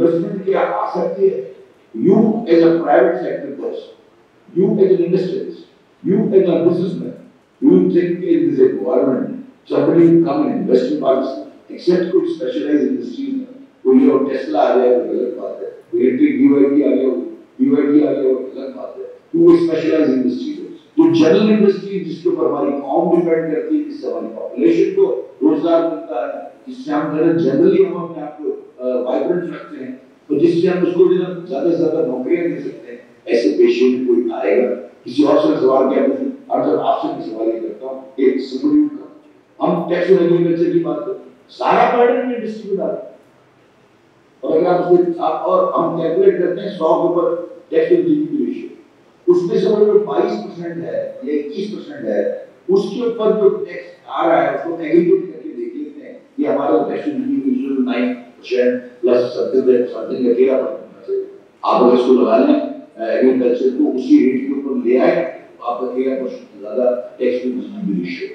Investment क्या आ सकती है? You as a private sector person, you as an industrialist, you as a businessman, you think in this environment somebody will come and invest in Pakistan, except कोई specialized industries में, कोई और Tesla आ जाए वो गलत बात है, कोई इलेक्ट्रिक BYD आ गया वो गलत बात है, कोई specialized industries है, तो जनरल इंडस्ट्री जिसके ऊपर हमारी कॉम डिपेंड करती है, जिससे हमारी पॉपुलेशन को रोजगार मिलता है, जिससे हम जनरली हम अपने आप को वाइब्रेंट रखते हैं, तो जिससे हम उसको ज्यादा से ज्यादा नौकरियां दे सकते हैं, ऐसे पेशे में कोई आएगा। किसी और से सवाल क्या पूछूं? अगर आपसे भी सवाल ये करता हूँ, एक सिमुलेट का हम टैक्स और एग्रीकल्चर की बात करें, सारा बर्डन इंडस्ट्री पे डालते हैं, और अगर आप उसको और हम कैलकुलेट करते हैं 100 के ऊपर टैक्स टू जीडीपी रेशियो, उसमें से वो 22% है या 21% है, उसके ऊपर जो टैक्स आ रहा है उसको एग्रीगेट करके देख लेते हैं कि हमारा tax to GDP ratio 9% plus something या 13%। आप अगर इसको लगा लें एग्रीकल्चर को उसी रेट के ऊपर ले आए, आपका 13% ज्यादा टैक्स टू जीडीपी रेशियो।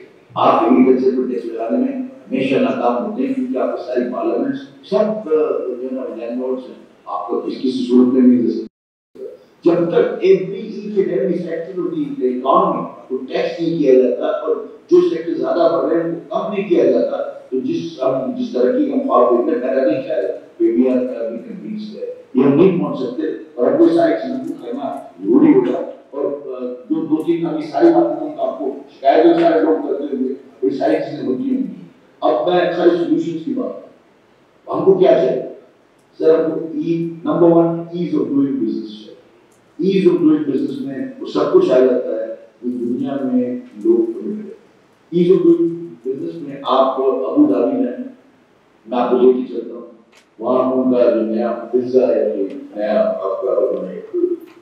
आप एग्रीकल्चर पर टैक्स लगाने में हमेशा नाकाम होते हैं, क्योंकि आपकी सारी पार्लियामेंट्स सब जो ना लैंडलॉर्ड्स हैं, आपको किसी सूरत में नहीं दे सकते जब तक every sector of the economy को टैक्स नहीं किया जाता, और जो सेक्टर ज्यादा बढ़ रहे हैं वो कम नहीं किया जाता, तो जिस तरक्की का ख्वाब देखते हैं मैंने नहीं किया बेबियां ये हम नहीं पहुंच सकते, और अब कोई सारी चीजों को करना जरूरी होगा। और जो 2-3 अभी सारी बातें आपको शिकायत सारे लोग करते हुए कोई सारी चीजें होती होंगी। अब मैं सारे सॉल्यूशंस की बात, हमको क्या चाहिए सर? हमको number 1 ease of doing business है। ईज ऑफ डूइंग बिजनेस में वो सब कुछ आ जाता है जो दुनिया में लोग कमिटेड है। ईज ऑफ डूइंग बिजनेस में आप अबू धाबी में, मैं आपको लेके चलता हूँ, वहाँ उनका जो नया पिज्जा है, जो नया आपका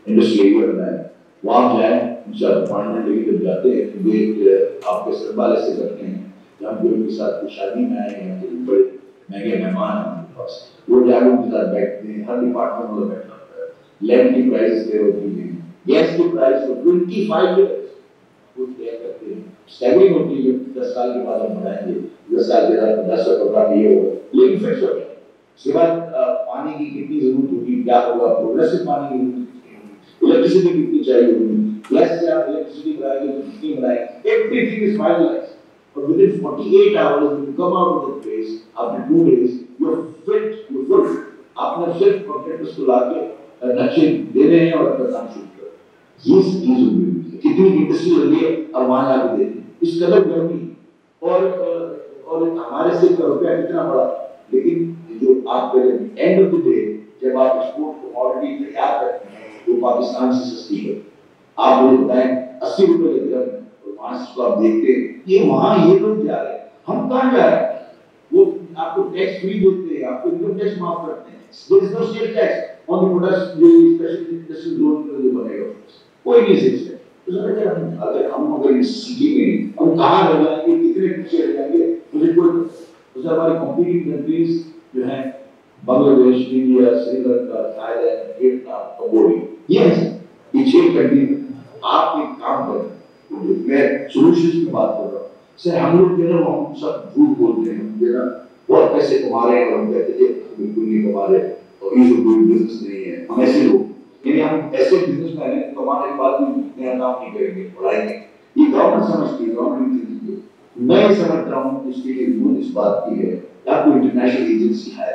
इंडस्ट्री एरिया बना है, वहाँ जाए, उनसे अपॉइंटमेंट लेके जब जाते हैं तो वे आपके सरबाले से करते हैं कि हम उनके साथ कोई शादी में आए हैं, तो बड़े महंगे मेहमान हैं उनके पास, वो जाके उनके साथ बैठते हैं, हर डिपार्टमेंट वाला बैठा होता है, लैंड की प्राइस तय होती है, गैस की प्राइस 25 ईयर्स वो तय करते हैं, स्टैगरिंग होती है, 10 साल के बाद हम बढ़ाएंगे, 10 साल के बाद 50 का कपड़ा ये होगा, लेकिन फिक्स हो गया। उसके बाद पानी की कितनी जरूरत होगी, क्या होगा, प्रोग्रेसिव पानी की जरूरत होगी, इलेक्ट्रिसिटी कितनी चाहिए होगी, गैस से आप इलेक्ट्रिसिटी बनाएंगे तो कितनी बनाएंगे, एवरीथिंग इज फाइनलाइज्ड, और within 48 hours when you come out of the place after 2 days you're fit, you're full, आपने सिर्फ कॉन्ट्रैक्टर्स को लाके नक्शे देने हैं और अपना काम शुरू करो। ये चीज हुई कितनी इंडस्ट्री लगी है, और वहां जाके देते इस कदर गर्मी, और हमारे से रुपया कितना बड़ा, लेकिन जो आप एंड ऑफ द डे जब आप एक्सपोर्ट कमोडिटी तैयार करते हैं तो पाकिस्तान से सस्ती है। आप मुझे बताएं 80 रुपए के ग्राम, और वहां से आप देखते हैं ये वहां ये लोग जा रहे हैं, हम कहाँ जा रहे हैं? वो आपको टैक्स फ्री देते हैं, आपको इनकम टैक्स माफ करते हैं, there is no sale tax on the products जो स्पेशल इंडस्ट्रियल जोन में जो बनेगा, कोई नहीं सेल टैक्स। तो अगर सीखेंगे हम कहाँ रह जाएंगे, कितने पीछे रह जाएंगे, मुझे कोई तो हमारी कॉम्पिटिटिव कंट्रीज जो हैं Bangladesh, India, Sri Lanka, Thailand, Vietnam, Cambodia, ये 6 कंट्री आप एक काम करें, मैं सॉल्यूशंस की बात कर रहा हूँ सर। हम लोग जो है हम सब झूठ बोलते हैं, जो है बहुत पैसे कमा रहे हैं, और हम कहते हैं बिल्कुल नहीं कमा रहे, और ये जो कोई बिजनेस नहीं है, हम ऐसे लोग, यानी हम ऐसे बिजनेसमैन हैं कमाने के बाद भी नया काम नहीं करेंगे, पढ़ाएंगे, ये गवर्नमेंट समझती है, गवर्नमेंट मैं समझ रहा हूँ इसके लिए मूल इस बात की है आपको इंटरनेशनल एजेंसी है,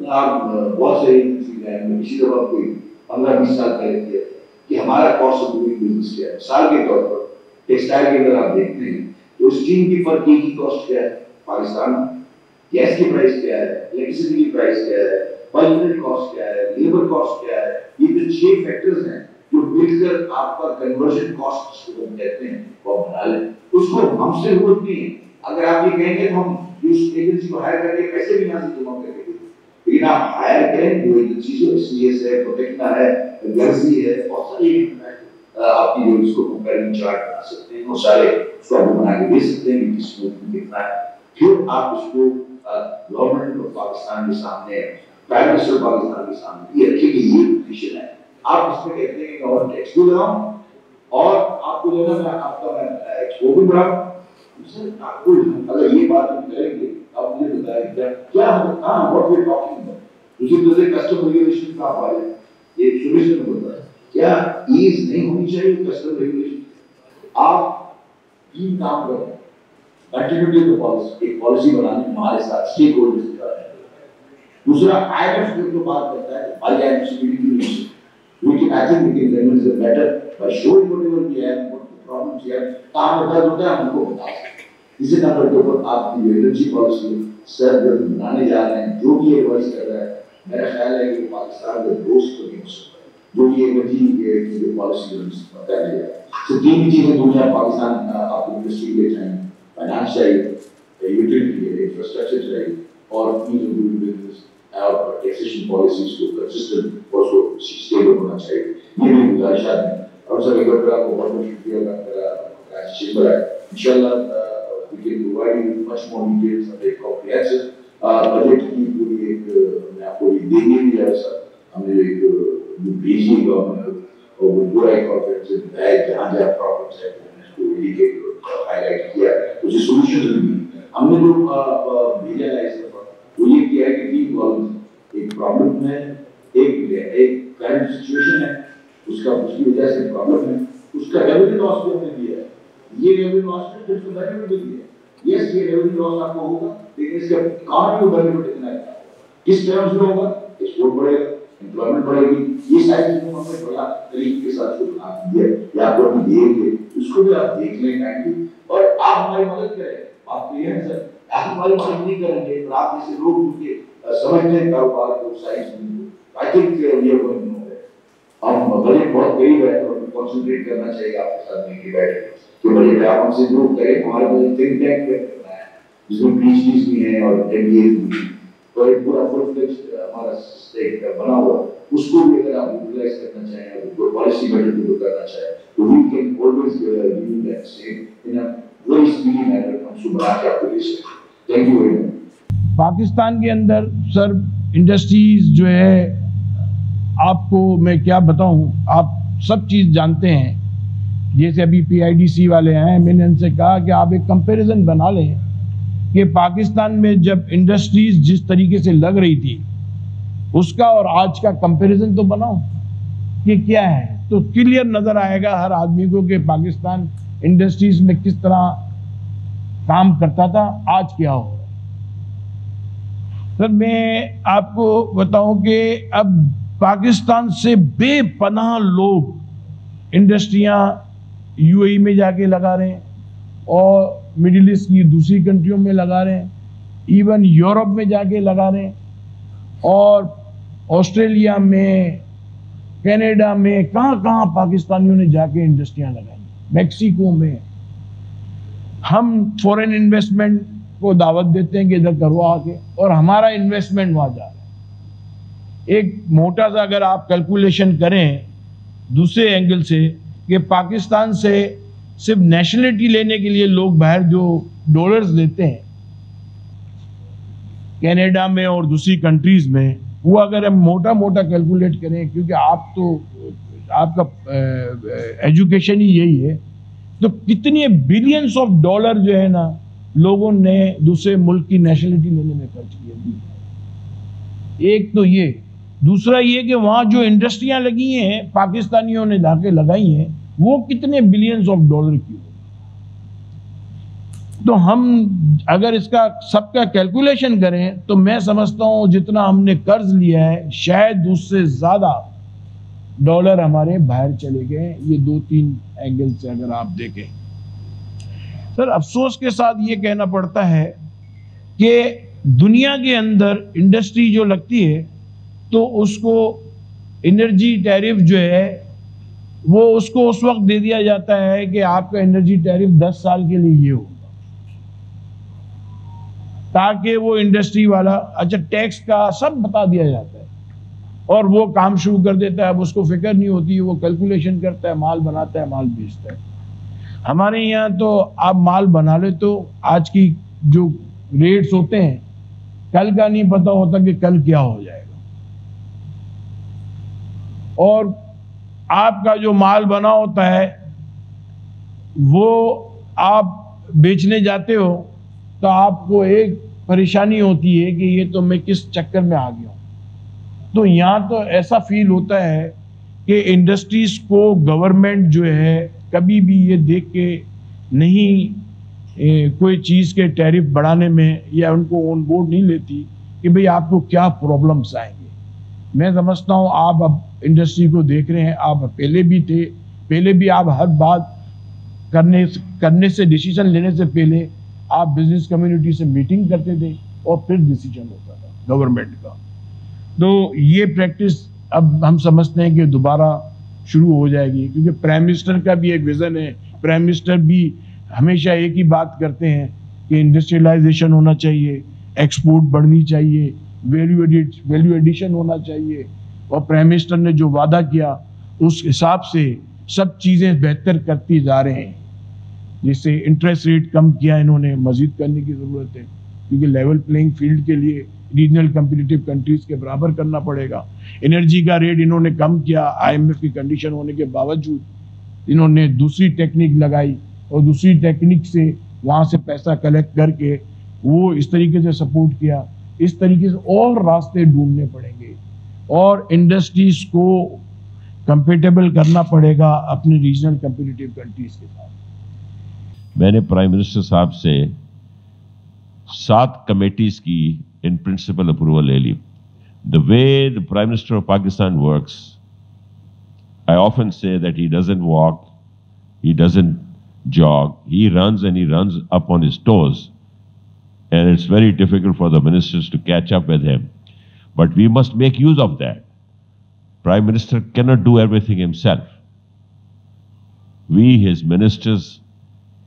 आप बहुत सारी एजेंसी है, इसी दफा कोई 15-20 साल पहले किया कि हमारा कॉस्ट ऑफ डूइंग बिजनेस क्या है। साल के तौर पर टेक्सटाइल के अंदर आप देखते हैं तो स्टील की पर केजी कॉस्ट क्या है पाकिस्तान, गैस की प्राइस क्या है, इलेक्ट्रिसिटी की प्राइस क्या है, पल्पमेंट कॉस्ट क्या है, लेबर कॉस्ट क्या है, ये जो 6 फैक्टर्स हैं जो मिलकर आपका कन्वर्जन कॉस्ट जिसको हम कहते हैं वो बना लें, उसको हमसे जरूरत नहीं है। अगर आप ये कहेंगे तो हम उस एजेंसी को हायर करके पैसे भी यहाँ से जमा करेंगे, लेकिन आप हायर करें जो एजेंसी जो सीएस है, प्रोटेक्टा है, गर्जी है, बहुत सारी आपकी जो इसको कंपेयरिंग चार्ट बना सकते हैं, वो सारे उसको आप बना के दे सकते हैं कि किसको कितना है, फिर आप उसको गवर्नमेंट ऑफ पाकिस्तान के सामने, प्राइम मिनिस्टर पाकिस्तान के सामने ये रखिए कि ये पोजीशन है। आप इसमें कहते हैं कि गवर्नमेंट टैक्स भी लगाऊं और आपको जो है आपका मैं एक्सपोर्ट भी बढ़ाऊं, अगर ये बात हम करेंगे, अब मुझे बताइए क्या हम what we are talking about, اسی طرح سے کسٹم ریگولیشن کا آپ آ جائیں، یہ سولوشن ہوتا ہے. کیا ایز نہیں ہونی چاہیے کسٹم ریگولیشن؟ آپ تین کام کریں، کنٹینیوٹی آف پالیسی، ایک پالیسی بنانے ہمارے ساتھ اسٹیک ہولڈرز کے ساتھ. دوسرا IMF جو بات کرتا ہے ہماری IMF میٹنگ لیکن I think we can manage it better by showing whatever we have, what the problems we have. کام ہوتا ہے ہم کو بتا سکتے. اسی نمبر کے اوپر آپ کی انرجی پالیسی سر جب بنانے جا رہے ہیں، جو بھی ایڈوائز کر رہا ہے، میرا خیال ہے کہ پاکستان کا دوست تو نہیں ہو سکتا جو یہ انرجی کی پالیسی بتا دیا. تو تین چیزیں دنیا پاکستان آپ کو انڈسٹری کے چاہیے، فائنانس چاہیے، یوٹیلیٹی انفراسٹرکچر چاہیے، اور ایز آف ڈوئنگ بزنس اور ٹیکسیشن پالیسیز کو کنسسٹنٹ اور اس کو اسٹیبل ہونا چاہیے. یہ بھی گزارشات ہیں. اور سر ایک بار آپ کو بہت بہت شکریہ میرا چیمبر ہے. انشاءاللہ we can provide you much more details of a comprehensive budget کی پوری ایک میں آپ کو دے گی ہے. سر ہم نے ایک بھیجی گورنمنٹ اور وہ پورا ایک کانفرنس ہے جہاں جہاں پرابلمس ہے اس کو انڈیکیٹ ہائی لائٹ کیا ہے. کچھ سولوشنز بھی ہم نے جو بھیجا ہے اس دفعہ وہ یہ کیا ہے کہ تین کالمز، ایک پرابلم ہے، ایک کرنٹ سچویشن ہے، اس کی وجہ سے پرابلم ہے، اس کا ریونیو لاس بھی ہم نے دیا ہے. یہ ریونیو لاس ہے، اس کو بینیفٹ بھی دیا ہے. یس یہ ریونیو لاس آپ کو ہوگا، لیکن اس کا اکانومی کو بینیفٹ اتنا ہے. کس ٹرمز میں ہوگا؟ ایکسپورٹ بڑھے گا، امپلائمنٹ بڑھے گی. یہ ساری چیزوں ہم نے بڑا طریقے کے ساتھ بنا دیا ہے. یہ آپ کو ابھی دیں گے، اس کو بھی آپ دیکھ لیں کائنڈلی اور آپ ہماری مدد کریں. آپ یہ ہے سر، آپ ہماری مدد نہیں کریں گے اور آپ جیسے لوگ ان کے سمجھتے ہیں کاروبار کو سائنس میں. I think we are going nowhere. ہم بجٹ بہت قریب ہے اور کنسنٹریٹ کرنا چاہیے آپ کے ساتھ مل کے بیٹھے کہ بجٹ آپ ہم سے دور کریں. ہمارے پاس تھنک ٹینک کرنا ہے جس میں PhDs بھی ہیں اور MBAs بھی ہیں، تو ایک پورا فل فلیجڈ ہمارا اسٹیک بنا ہوا اس کو بھی اگر آپ یوٹیلائز کرنا چاہیں اور پالیسی میٹر کو کرنا چاہیں تو we can always do that same in a very speedy manner. ہم صبح آ کے آپ کو دے سکتے. Thank you very much. Pakistan کے اندر سر انڈسٹریز جو ہے، آپ کو میں کیا بتاؤں، آپ سب چیز جانتے ہیں. جیسے ابھی PIDC والے ہیں، میں نے ان سے کہا کہ آپ ایک کمپیریزن بنا لیں کہ پاکستان میں جب انڈسٹریز جس طریقے سے لگ رہی تھی اس کا اور آج کا کمپیریزن تو بناؤ کہ کیا ہے، تو کلیئر نظر آئے گا ہر آدمی کو کہ پاکستان انڈسٹریز میں کس طرح کام کرتا تھا، آج کیا ہو رہا ہے. سر میں آپ کو بتاؤں کہ اب پاکستان سے بے پناہ لوگ انڈسٹریاں UAE میں جا کے لگا رہے ہیں اور مڈل ایسٹ کی دوسری کنٹریوں میں لگا رہے ہیں، ایون یورپ میں جا کے لگا رہے ہیں، اور آسٹریلیا میں، کینیڈا میں، کہاں پاکستانیوں نے جا کے انڈسٹریاں لگائی. میکسیکو میں ہم فورن انویسٹمنٹ کو دعوت دیتے ہیں کہ ادھر کرو آ کے، اور ہمارا انویسٹمنٹ وہاں جا رہا ہے. ایک موٹا سا اگر آپ کیلکولیشن کریں دوسرے اینگل سے کہ پاکستان سے صرف نیشنلٹی لینے کے لیے لوگ باہر جو ڈالرز لیتے ہیں کینیڈا میں اور دوسری کنٹریز میں، وہ اگر ہم موٹا کیلکولیٹ کریں، کیونکہ آپ کا ایجوکیشن ہی یہی ہے، تو کتنے بلینس آف ڈالر جو ہے نا لوگوں نے دوسرے ملک کی نیشنلٹی لینے میں خرچ کیے. ایک تو یہ، دوسرا یہ کہ وہاں جو انڈسٹریاں لگی ہیں پاکستانیوں نے جا کے لگائی ہیں وہ کتنے بلینز آف ڈالر کی ہو. تو ہم اگر اس کا سب کا کیلکولیشن کریں تو میں سمجھتا ہوں جتنا ہم نے قرض لیا ہے شاید اس سے زیادہ ڈالر ہمارے باہر چلے گئے. یہ 2-3 اینگل سے اگر آپ دیکھیں. سر افسوس کے ساتھ یہ کہنا پڑتا ہے کہ دنیا کے اندر انڈسٹری جو لگتی ہے تو اس کو انرجی ٹیرف جو ہے وہ اس کو اس وقت دے دیا جاتا ہے کہ آپ کا انرجی ٹیرف 10 سال کے لیے یہ ہوگا، تاکہ وہ انڈسٹری والا اچھا ٹیکس کا سب بتا دیا جاتا ہے اور وہ کام شروع کر دیتا ہے. اب اس کو فکر نہیں ہوتی، وہ کیلکولیشن کرتا ہے، مال بناتا ہے، مال بیچتا ہے. ہمارے یہاں تو آپ مال بنا لے تو آج کی جو ریٹس ہوتے ہیں کل کا نہیں پتا ہوتا کہ کل کیا ہو جائے گا، اور آپ کا جو مال بنا ہوتا ہے وہ آپ بیچنے جاتے ہو تو آپ کو ایک پریشانی ہوتی ہے کہ یہ تو میں کس چکر میں آ گیا ہوں. تو یہاں تو ایسا فیل ہوتا ہے کہ انڈسٹریز کو گورنمنٹ جو ہے کبھی بھی یہ دیکھ کے نہیں کوئی چیز کے ٹیرف بڑھانے میں یا ان کو آن بورڈ نہیں لیتی کہ بھئی آپ کو کیا پرابلمس آئیں گے. میں سمجھتا ہوں آپ اب انڈسٹری کو دیکھ رہے ہیں, آپ پہلے بھی تھے, پہلے بھی آپ ہر بات کرنے سے ڈیسیجن لینے سے پہلے آپ بزنس کمیونٹی سے میٹنگ کرتے تھے اور پھر ڈیسیجن ہوتا تھا گورنمنٹ کا. تو یہ پریکٹس اب ہم سمجھتے ہیں کہ دوبارہ شروع ہو جائے گی, کیونکہ پرائم منسٹر کا بھی ایک ویژن ہے. پرائم منسٹر بھی ہمیشہ ایک ہی بات کرتے ہیں کہ انڈسٹریلائزیشن ہونا چاہیے, ایکسپورٹ بڑھنی چاہیے, ویلیو ایڈیشن ہونا چاہیے, اور پرائم منسٹر نے جو وعدہ کیا اس حساب سے سب چیزیں بہتر کرتی جا رہے ہیں. جیسے انٹرسٹ ریٹ کم کیا انہوں نے, مزید کرنے کی ضرورت ہے, کیونکہ لیول پلینگ فیلڈ کے لیے ریجنل کمپیٹیٹیو کنٹریز کے برابر کرنا پڑے گا. انرجی کا ریٹ انہوں نے کم کیا, آئی ایم ایف کی کنڈیشن ہونے کے باوجود انہوں نے دوسری ٹیکنیک لگائی اور دوسری ٹیکنیک سے وہاں سے پیسہ کلیکٹ کر کے وہ اس طریقے سے سپورٹ کیا. اس طریقے سے اور راستے ڈھونڈنے پڑیں گے اور انڈسٹریز کو کمپیٹیبل کرنا پڑے گا اپنے ریجنل کمپیٹیٹیو کنٹریز کے ساتھ. میں نے پرائم منسٹر صاحب سے 7 کمیٹیز کی ان پرنسپل اپروول لے لی. The way the Prime Minister of Pakistan works, I often say that he doesn't walk, he doesn't jog, he runs and he runs up on his toes. And it's very difficult for the ministers to catch up with him. But we must make use of that. Prime Minister cannot do everything himself. We, his ministers,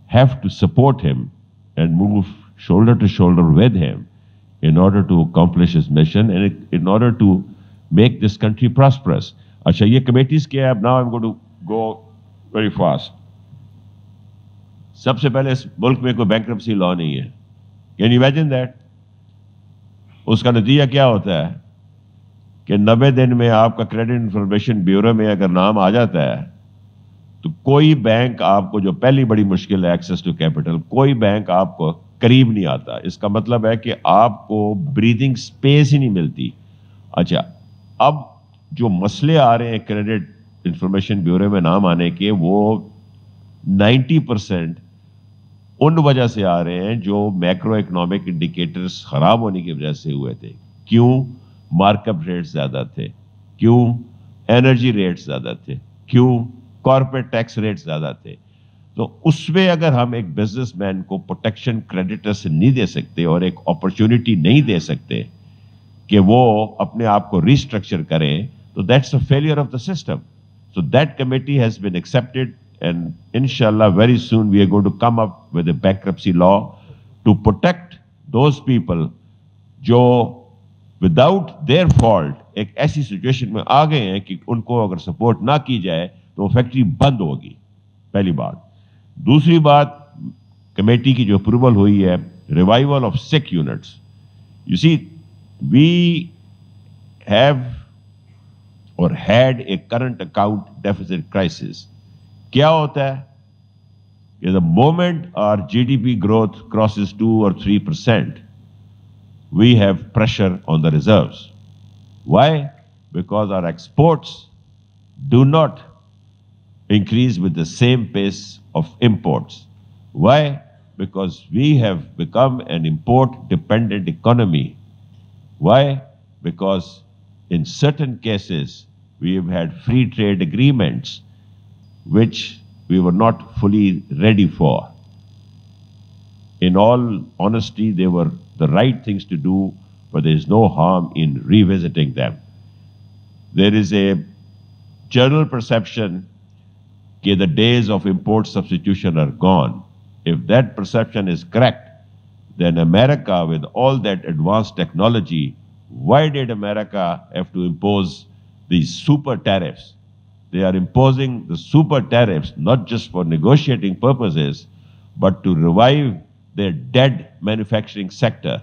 have to support him and move shoulder to shoulder with him in order to accomplish his mission and in order to make this country prosperous. Acha, ye committees kya hai? Now I'm going to go very fast. سب سے پہلے اس ملک میں کوئی bankruptcy law نہیں ہے. Can you imagine that? اس کا نتیجہ کیا ہوتا ہے کہ 90 دن میں آپ کا کریڈٹ انفارمیشن بیورو میں اگر نام آ جاتا ہے تو کوئی بینک آپ کو, جو پہلی بڑی مشکل ہے ایکسیس ٹو کیپٹل, کوئی بینک آپ کو قریب نہیں آتا. اس کا مطلب ہے کہ آپ کو بریدنگ سپیس ہی نہیں ملتی. اچھا, اب جو مسئلے آ رہے ہیں کریڈٹ انفارمیشن بیورو میں نام آنے کے, وہ 90% ان وجہ سے آ رہے ہیں جو میکرو اکنامک انڈیکیٹرز خراب ہونے کی وجہ سے ہوئے تھے. کیوں؟ مارک اپ ریٹ زیادہ تھے, کیوں انرجی ریٹ زیادہ تھے, کیوں کارپوریٹ ٹیکس ریٹ زیادہ تھے. تو اس میں اگر ہم ایک بزنس مین کو پروٹیکشن کریڈیٹر سے نہیں دے سکتے اور ایک اپرچونٹی نہیں دے سکتے کہ وہ اپنے آپ کو ریسٹرکچر کریں, تو that's a failure of the system. So that committee has been accepted and inshallah very soon we are going to come up with a bankruptcy law to protect those people جو without their fault ایک ایسی situation میں آ گئے ہیں کہ ان کو اگر support نہ کی جائے تو فیکٹری بند ہوگی. پہلی بات. دوسری بات, کمیٹی کی جو اپروول ہوئی ہے, revival of sick units. You see, we have or had a current account deficit crisis. کیا ہوتا ہے کہ the moment our GDP growth crosses 2 or 3%, we have pressure on the reserves. Why? Because our exports do not increase with the same pace of imports. Why? Because we have become an import-dependent economy. Why? Because in certain cases we have had free trade agreements which we were not fully ready for. In all honesty, they were the right things to do, but there is no harm in revisiting them. There is a general perception that the days of import substitution are gone. If that perception is correct, then America, with all that advanced technology, why did America have to impose these super tariffs? They are imposing the super tariffs not just for negotiating purposes, but to revive their dead manufacturing sector.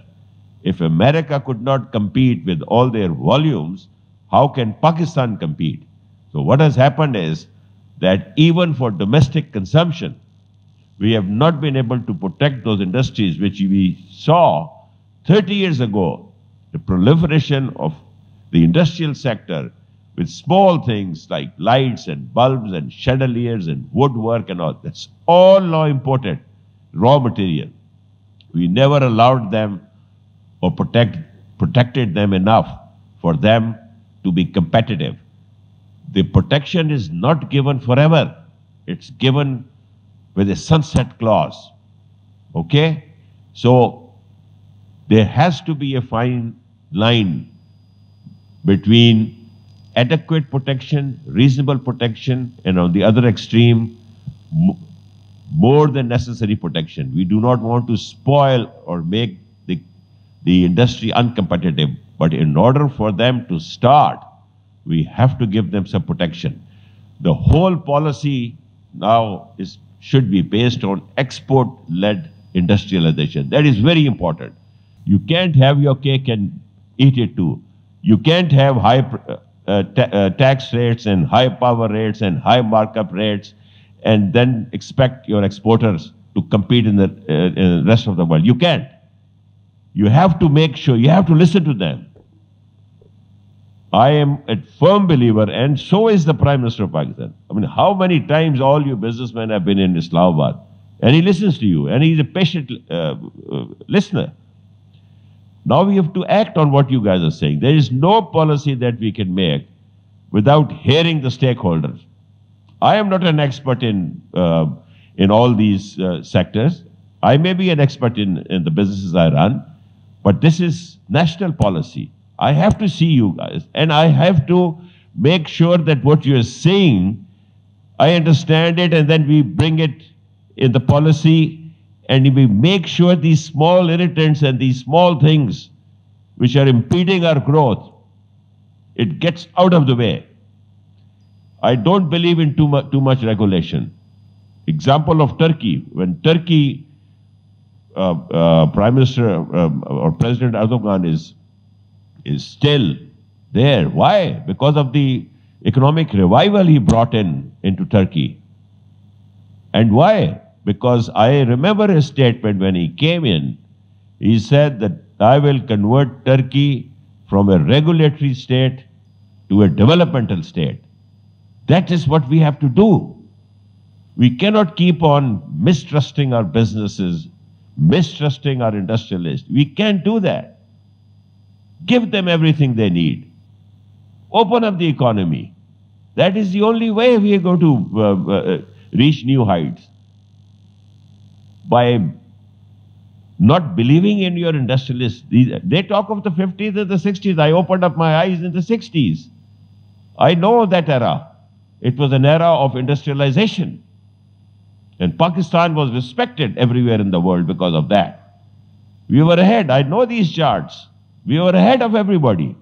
If America could not compete with all their volumes, how can Pakistan compete? So what has happened is that even for domestic consumption, we have not been able to protect those industries which we saw 30 years ago. The proliferation of the industrial sector with small things like lights and bulbs and chandeliers and woodwork and all. That's all now imported raw material. We never allowed them or protected them enough for them to be competitive. The protection is not given forever. It's given with a sunset clause. Okay? So there has to be a fine line between adequate protection, reasonable protection, and on the other extreme, more than necessary protection. We do not want to spoil or make the industry uncompetitive, but in order for them to start, we have to give them some protection. The whole policy now should be based on export-led industrialization. That is very important. You can't have your cake and eat it too. You can't have high tax rates and high power rates and high markup rates and then expect your exporters to compete in the rest of the world. You can't. You have to make sure, you have to listen to them. I am a firm believer, and so is the Prime Minister of Pakistan. I mean, how many times all you businessmen have been in Islamabad? And he listens to you, and he's a patient listener. Now we have to act on what you guys are saying. There is no policy that we can make without hearing the stakeholders. I am not an expert in all these sectors. I may be an expert in the businesses I run, but this is national policy. I have to see you guys, and I have to make sure that what you are saying, I understand it, and then we bring it in the policy, and we make sure these small irritants and these small things which are impeding our growth, it gets out of the way. I don't believe in too much regulation. Example of Turkey, when Turkey Prime Minister or President Erdogan is still there. Why? Because of the economic revival he brought into Turkey. And why? Because I remember his statement when he came in. He said that I will convert Turkey from a regulatory state to a developmental state. That is what we have to do. We cannot keep on mistrusting our businesses, mistrusting our industrialists. We can't do that. Give them everything they need. Open up the economy. That is the only way we are going to reach new heights. By not believing in your industrialists. They talk of the 50s and the 60s. I opened up my eyes in the 60s. I know that era. It was an era of industrialization. And Pakistan was respected everywhere in the world because of that. We were ahead. I know these charts. We were ahead of everybody.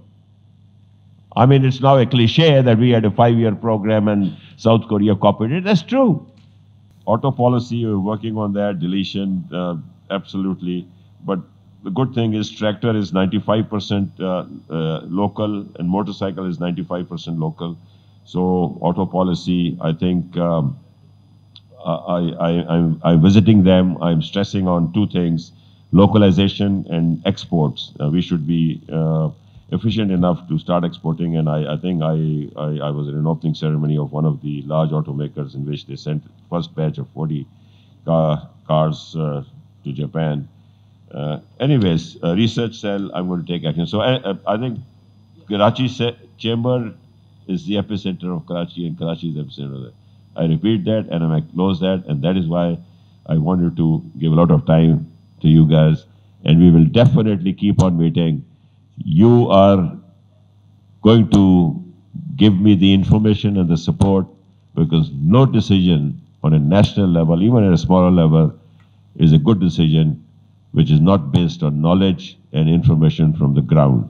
I mean, it's now a cliche that we had a 5-year program and South Korea copied it. That's true. Auto policy, we're working on that, deletion, absolutely. But the good thing is tractor is 95% local and motorcycle is 95% local. So auto policy, I think I'm visiting them. I'm stressing on two things, localization and exports. We should be efficient enough to start exporting. And I think I was in an opening ceremony of one of the large automakers in which they sent first batch of 40 cars to Japan. Anyways, research cell, I'm going to take action. So I think Karachi chamber is the epicenter of Karachi and Karachi is the epicenter of that. I repeat that and I close that, and that is why I wanted to give a lot of time to you guys, and we will definitely keep on meeting. You are going to give me the information and the support, because no decision on a national level, even at a smaller level, is a good decision which is not based on knowledge and information from the ground.